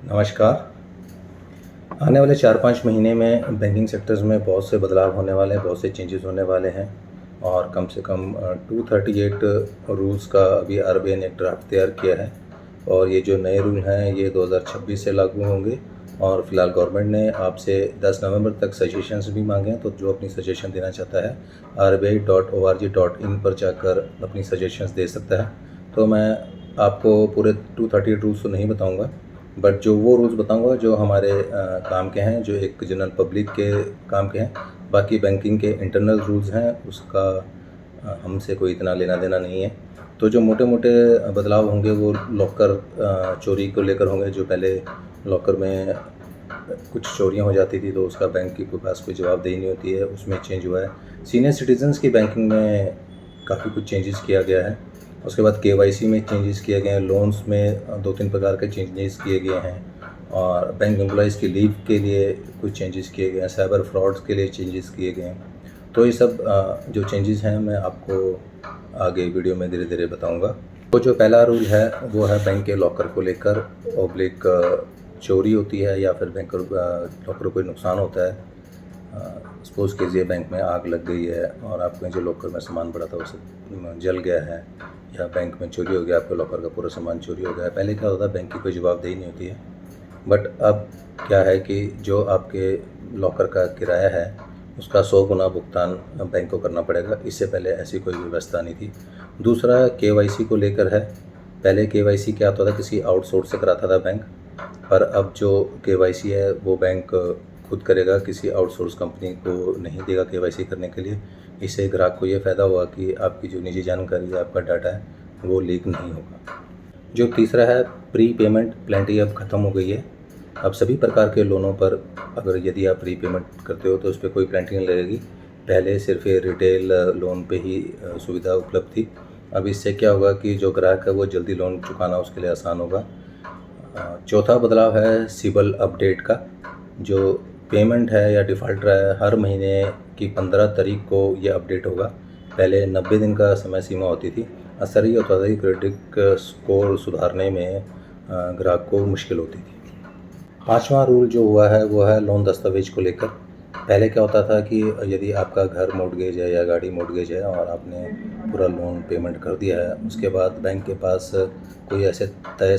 नमस्कार। आने वाले 4-5 महीने में बैंकिंग सेक्टर्स में बहुत से बदलाव होने वाले हैं, बहुत से चेंजेस होने वाले हैं और कम से कम 238 रूल्स का अभी आरबीआई ने एक ड्राफ्ट तैयार किया है और ये जो नए रूल हैं ये 2026 से लागू होंगे और फिलहाल गवर्नमेंट ने आपसे 10 नवंबर तक सजेशंस भी मांगे हैं, तो जो अपनी सजेशन देना चाहता है rbi.org.in पर जाकर अपनी सजेशंस दे सकता है। तो मैं आपको पूरे 238 रूल्स तो नहीं बताऊँगा, बट जो वो रूल्स बताऊंगा जो हमारे काम के हैं, जो एक जनरल पब्लिक के काम के हैं। बाकी बैंकिंग के इंटरनल रूल्स हैं उसका हमसे कोई इतना लेना देना नहीं है। तो जो मोटे मोटे बदलाव होंगे वो लॉकर चोरी को लेकर होंगे। जो पहले लॉकर में कुछ चोरियां हो जाती थी तो उसका बैंक के पास कोई जवाबदेही नहीं होती है, उसमें चेंज हुआ है। सीनियर सिटीजन्स की बैंकिंग में काफ़ी कुछ चेंजेस किया गया है। उसके बाद केवाईसी में चेंजेस किए गए हैं, लोन्स में 2-3 प्रकार के चेंजेस किए गए हैं और बैंक एम्प्लॉयज़ की लीव के लिए कुछ चेंजेस किए गए हैं, साइबर फ्रॉड्स के लिए चेंजेस किए गए हैं। तो ये सब जो चेंजेस हैं मैं आपको आगे वीडियो में धीरे धीरे बताऊंगा। तो जो पहला रूल है वो है बैंक के लॉकर को लेकर। ऑब्लिक चोरी होती है या फिर बैंक लॉकर को कोई नुकसान होता है, सपोज़ कीजिए बैंक में आग लग गई है और आपके जो लॉकर में सामान पड़ा था वो सब जल गया है, या बैंक में चोरी हो गया, आपके लॉकर का पूरा सामान चोरी हो गया है। पहले क्या होता है, बैंक की कोई जवाबदेही नहीं होती है, बट अब क्या है कि जो आपके लॉकर का किराया है उसका 100 गुना भुगतान बैंक को करना पड़ेगा। इससे पहले ऐसी कोई व्यवस्था नहीं थी। दूसरा केवाईसी को लेकर है। पहले केवाईसी क्या होता था, किसी आउटसोर्स से कराता था बैंक, पर अब जो केवाईसी है वो बैंक खुद करेगा, किसी आउटसोर्स कंपनी को नहीं देगा केवाईसी करने के लिए। इससे ग्राहक को ये फ़ायदा हुआ कि आपकी जो निजी जानकारी है, आपका डाटा है, वो लीक नहीं होगा। जो तीसरा है, प्री पेमेंट पेनल्टी अब ख़त्म हो गई है। अब सभी प्रकार के लोनों पर अगर यदि आप प्री पेमेंट करते हो तो उस पर कोई पेनल्टी नहीं लगेगी। पहले सिर्फ ये रिटेल लोन पे ही सुविधा उपलब्ध थी। अब इससे क्या होगा कि जो ग्राहक है वो जल्दी लोन चुकाना उसके लिए आसान होगा। चौथा बदलाव है सिबिल अपडेट का। जो पेमेंट है या डिफ़ॉल्टर है, हर महीने की 15 तारीख को ये अपडेट होगा। पहले 90 दिन का समय सीमा होती थी। असर ये होता था कि क्रेडिट स्कोर सुधारने में ग्राहक को मुश्किल होती थी। पाँचवा रूल जो हुआ है वो है लोन दस्तावेज को लेकर। पहले क्या होता था कि यदि आपका घर मॉर्टगेज है या गाड़ी मॉर्टगेज है और आपने पूरा लोन पेमेंट कर दिया है, उसके बाद बैंक के पास कोई ऐसे तय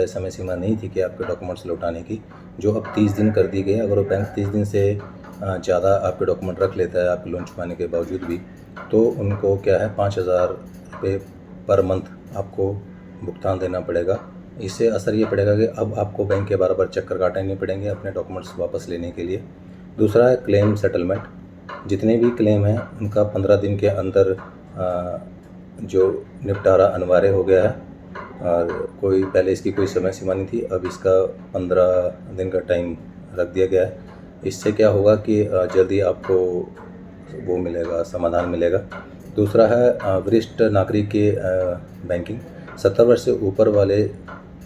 समय सीमा नहीं थी कि आपके डॉक्यूमेंट्स लौटाने की, जो अब 30 दिन कर दी गई है। अगर वो बैंक 30 दिन से ज़्यादा आपके डॉक्यूमेंट रख लेता है आपके लोन चुकाने के बावजूद भी, तो उनको क्या है 5,000 रुपये पर मंथ आपको भुगतान देना पड़ेगा। इससे असर ये पड़ेगा कि अब आपको बैंक के बार-बार चक्कर काटने नहीं पड़ेंगे अपने डॉक्यूमेंट्स वापस लेने के लिए। दूसरा है क्लेम सेटलमेंट। जितने भी क्लेम हैं उनका 15 दिन के अंदर जो निपटारा अनिवार्य हो गया है और कोई पहले इसकी कोई समय सीमा नहीं थी, अब इसका 15 दिन का टाइम रख दिया गया है। इससे क्या होगा कि जल्दी आपको वो मिलेगा, समाधान मिलेगा। दूसरा है वरिष्ठ नागरिक की बैंकिंग। 70 वर्ष से ऊपर वाले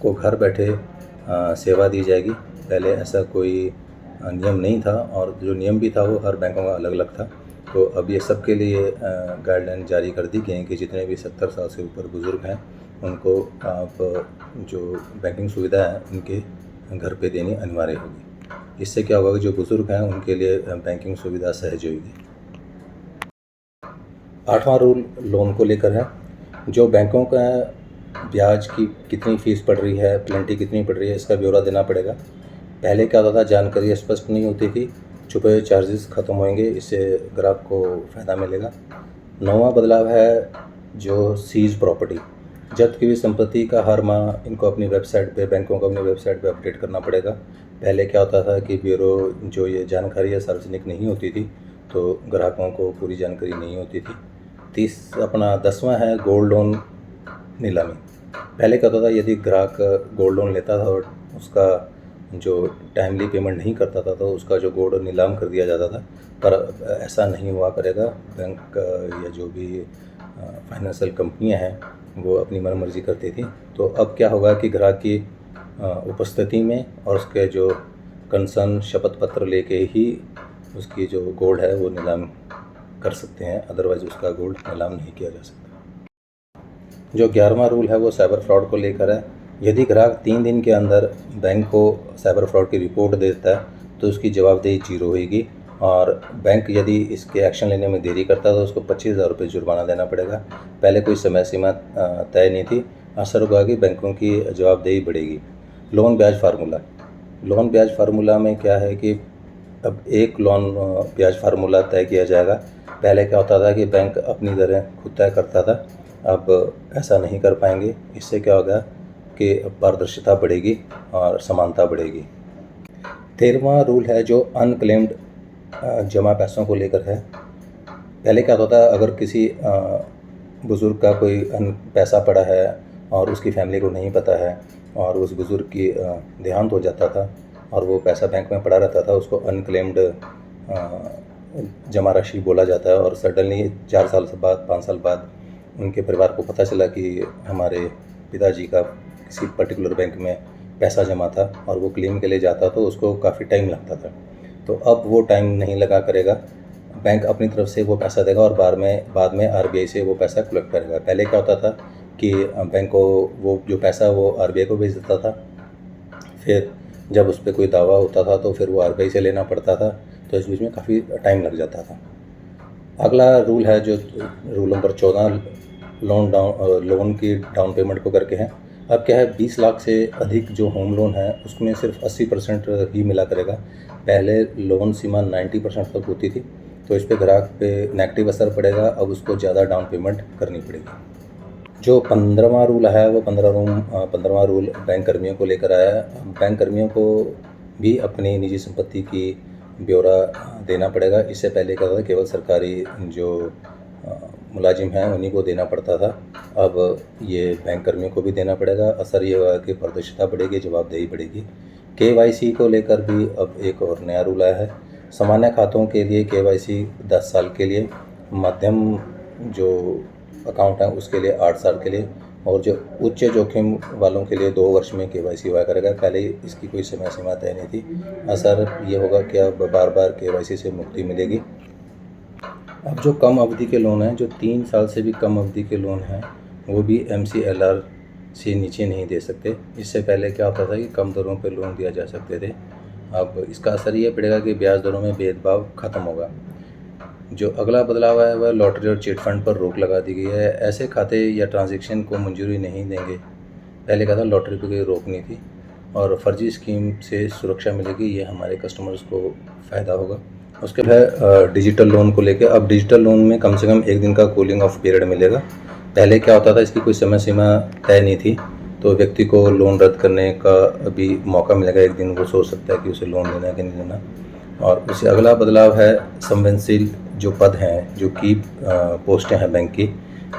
को घर बैठे सेवा दी जाएगी। पहले ऐसा कोई नियम नहीं था और जो नियम भी था वो हर बैंकों का अलग-अलग था। तो अब ये सब के लिए गाइडलाइन जारी कर दी गई हैं कि जितने भी 70 साल से ऊपर बुज़ुर्ग हैं उनको आप जो बैंकिंग सुविधा है उनके घर पे देनी अनिवार्य होगी। इससे क्या होगा कि जो बुज़ुर्ग हैं उनके लिए बैंकिंग सुविधा सहज होगी। 8वां रूल लोन को लेकर है। जो बैंकों का ब्याज की कितनी फ़ीस पड़ रही है, पेनल्टी कितनी पड़ रही है, इसका ब्यौरा देना पड़ेगा। पहले क्या होता था, जानकारी स्पष्ट नहीं होती थी, छुपे हुए चार्जेस ख़त्म होंगे, इससे ग्राहक को फ़ायदा मिलेगा। 9वां बदलाव है जो सीज़ प्रॉपर्टी। जब्त की हुई संपत्ति का हर माह इनको अपनी वेबसाइट पे, बैंकों को अपनी वेबसाइट पे अपडेट करना पड़ेगा। पहले क्या होता था कि ब्यूरो जो ये जानकारी है सार्वजनिक नहीं होती थी, तो ग्राहकों को पूरी जानकारी नहीं होती थी। 10वां है गोल्ड लोन नीलामी। पहले क्या होता था, यदि ग्राहक गोल्ड लोन लेता था और उसका जो टाइमली पेमेंट नहीं करता था तो उसका जो गोल्ड नीलाम कर दिया जाता था, पर ऐसा नहीं हुआ करेगा। बैंक या जो भी फाइनेंशियल कंपनियां हैं वो अपनी मनमर्जी करती थी। तो अब क्या होगा कि ग्राहक की उपस्थिति में और उसके जो कंसर्न शपथ पत्र लेके ही उसकी जो गोल्ड है वो नीलाम कर सकते हैं, अदरवाइज़ उसका गोल्ड नीलाम नहीं किया जा सकता। जो 11वां रूल है वो साइबर फ्रॉड को लेकर है। यदि ग्राहक 3 दिन के अंदर बैंक को साइबर फ्रॉड की रिपोर्ट देता है तो उसकी जवाबदेही जीरो होगी, और बैंक यदि इसके एक्शन लेने में देरी करता है तो उसको 25,000 रुपये जुर्माना देना पड़ेगा। पहले कोई समय सीमा तय नहीं थी। असर होगा कि बैंकों की जवाबदेही बढ़ेगी। लोन ब्याज फार्मूला में क्या है कि अब एक लोन ब्याज फार्मूला तय किया जाएगा। पहले क्या होता था कि बैंक अपनी दरें खुद तय करता था, अब ऐसा नहीं कर पाएंगे। इससे क्या होगा कि पारदर्शिता बढ़ेगी और समानता बढ़ेगी। 13वां रूल है जो अनक्लेम्ड जमा पैसों को लेकर है। पहले क्या होता था, अगर किसी बुज़ुर्ग का कोई पैसा पड़ा है और उसकी फैमिली को नहीं पता है और उस बुज़ुर्ग की देहांत हो जाता था और वो पैसा बैंक में पड़ा रहता था, उसको अनक्लेम्ड जमा राशि बोला जाता है। और सडनली 4 साल से बाद 5 साल बाद उनके परिवार को पता चला कि हमारे पिताजी का किसी पर्टिकुलर बैंक में पैसा जमा था और वो क्लेम के लिए जाता तो उसको काफ़ी टाइम लगता था। तो अब वो टाइम नहीं लगा करेगा, बैंक अपनी तरफ से वो पैसा देगा और बाद में आरबीआई से वो पैसा कलेक्ट करेगा। पहले क्या होता था कि बैंक को वो जो पैसा वो आरबीआई को भेज देता था, फिर जब उस पर कोई दावा होता था तो फिर वो आरबीआई से लेना पड़ता था, तो इस बीच में काफ़ी टाइम लग जाता था। अगला रूल है जो रूल नंबर 14 लोन की डाउन पेमेंट को करके है। अब क्या है, 20 लाख से अधिक जो होम लोन है उसमें सिर्फ 80% ही मिला करेगा। पहले लोन सीमा 90% तक होती थी, तो इस पे ग्राहक पे नेगेटिव असर पड़ेगा। अब उसको ज़्यादा डाउन पेमेंट करनी पड़ेगी। जो 15वां रूल है वो 15वां रूल बैंक कर्मियों को लेकर आया है। बैंक कर्मियों को भी अपनी निजी संपत्ति की ब्यौरा देना पड़ेगा। इससे पहले क्या था, केवल सरकारी जो मुलाजिम हैं उन्हीं को देना पड़ता था, अब ये बैंक कर्मियों को भी देना पड़ेगा। असर ये हुआ कि पारदर्शिता बढ़ेगी, जवाबदेही बढ़ेगी। केवाईसी को लेकर भी अब एक और नया रूल आया है। सामान्य खातों के लिए केवाईसी 10 साल के लिए, मध्यम जो अकाउंट है उसके लिए 8 साल के लिए, और जो उच्च जोखिम वालों के लिए 2 वर्ष में केवाईसी हुआ करेगा। पहले इसकी कोई समय सीमा तय नहीं थी। असर ये होगा कि अब बार बार केवाईसी से मुक्ति मिलेगी। अब जो कम अवधि के लोन हैं, जो 3 साल से भी कम अवधि के लोन हैं, वो भी MCLR से नीचे नहीं दे सकते। इससे पहले क्या होता था कि कम दरों पे लोन दिया जा सकते थे। अब इसका असर ये पड़ेगा कि ब्याज दरों में भेदभाव खत्म होगा। जो अगला बदलाव है वह लॉटरी और चिट फंड पर रोक लगा दी गई है। ऐसे खाते या ट्रांजैक्शन को मंजूरी नहीं देंगे। पहले क्या था, लॉटरी पर कोई रोक नहीं थी, और फर्जी स्कीम से सुरक्षा मिलेगी, ये हमारे कस्टमर्स को फ़ायदा होगा। उसके बाद डिजिटल लोन को लेके, अब डिजिटल लोन में कम से कम 1 दिन का कूलिंग ऑफ पीरियड मिलेगा। पहले क्या होता था, इसकी कोई समय सीमा तय नहीं थी, तो व्यक्ति को लोन रद्द करने का अभी मौका मिलेगा। 1 दिन वो सोच सकता है कि उसे लोन लेना है कि नहीं लेना। और उससे अगला बदलाव है संवेदनशील जो पद हैं, जो की पोस्टें हैं बैंक की,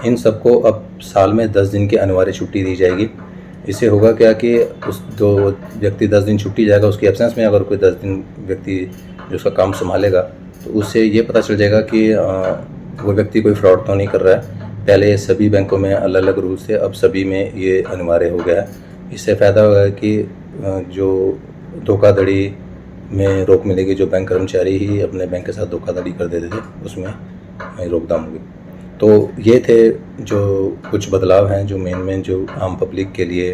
इन सबको अब साल में 10 दिन की अनिवार्य छुट्टी दी जाएगी। इससे होगा क्या कि उस जो व्यक्ति 10 दिन छुट्टी जाएगा, उसकी एब्सेंस में अगर कोई 10 दिन व्यक्ति जो उसका काम संभालेगा, तो उससे ये पता चल जाएगा कि वो व्यक्ति कोई फ्रॉड तो नहीं कर रहा है। पहले सभी बैंकों में अलग अलग रूल्स थे, अब सभी में ये अनिवार्य हो गया है। इससे फ़ायदा होगा कि जो धोखाधड़ी में रोक मिलेगी। जो बैंक कर्मचारी ही अपने बैंक के साथ धोखाधड़ी कर देते थे, उसमें रोकथाम होगी। तो ये थे जो कुछ बदलाव हैं जो मेन जो आम पब्लिक के लिए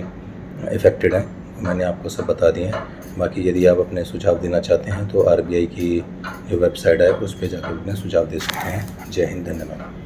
इफ़ेक्टेड हैं, मैंने आपको सब बता दिए हैं। बाकी यदि आप अपने सुझाव देना चाहते हैं तो RBI की जो वेबसाइट है उस पर जाकर अपने सुझाव दे सकते हैं। जय हिंद, धन्यवाद।